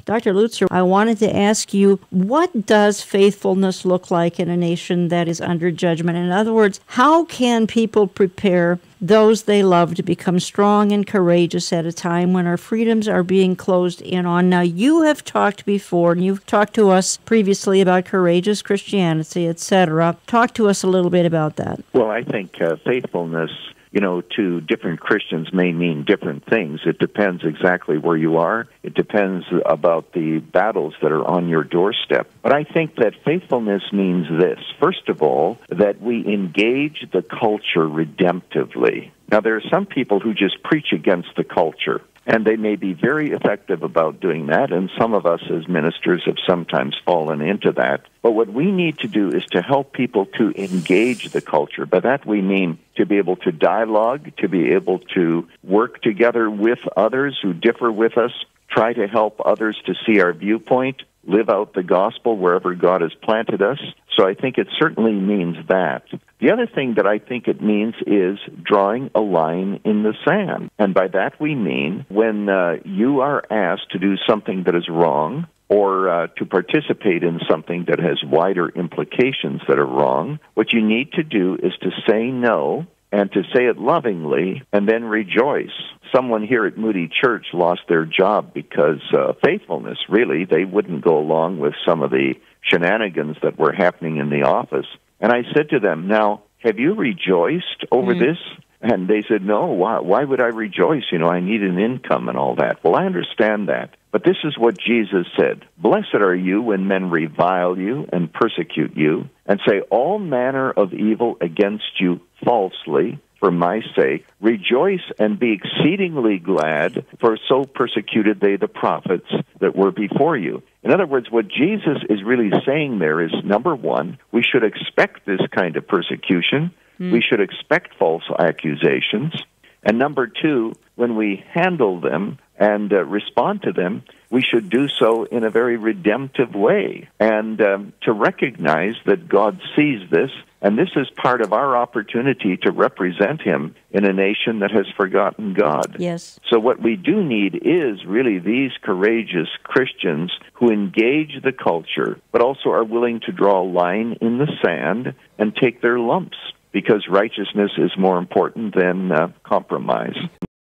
Dr. Lutzer, I wanted to ask you, what does faithfulness look like in a nation that is under judgment? In other words, how can people prepare those they love to become strong and courageous at a time when our freedoms are being closed in on? Now, you have talked before, and you've talked to us previously about courageous Christianity, etc. Talk to us a little bit about that. Well, I think faithfulness, to different Christians may mean different things. It depends exactly where you are. It depends about the battles that are on your doorstep. But I think that faithfulness means this. First of all, that we engage the culture redemptively. Now, there are some people who just preach against the culture, and they may be very effective about doing that, and some of us as ministers have sometimes fallen into that. But what we need to do is to help people to engage the culture. By that we mean to be able to dialogue, to be able to work together with others who differ with us, try to help others to see our viewpoint, live out the gospel wherever God has planted us. So I think it certainly means that. The other thing that I think it means is drawing a line in the sand. And by that we mean when you are asked to do something that is wrong, or to participate in something that has wider implications that are wrong, what you need to do is to say no, and to say it lovingly, and then rejoice. Someone here at Moody Church lost their job because faithfulness, really. They wouldn't go along with some of the shenanigans that were happening in the office. And I said to them, now, have you rejoiced over this? And they said, no, why would I rejoice? I need an income and all that. Well, I understand that. But this is what Jesus said. Blessed are you when men revile you and persecute you and say all manner of evil against you falsely for my sake. Rejoice and be exceedingly glad, for so persecuted they the prophets that were before you. In other words, what Jesus is really saying there is, number one, we should expect this kind of persecution. We should expect false accusations. And number two, when we handle them and respond to them, we should do so in a very redemptive way, and to recognize that God sees this, and this is part of our opportunity to represent Him in a nation that has forgotten God. Yes. So what we do need is really these courageous Christians who engage the culture, but also are willing to draw a line in the sand and take their lumps, because righteousness is more important than compromise.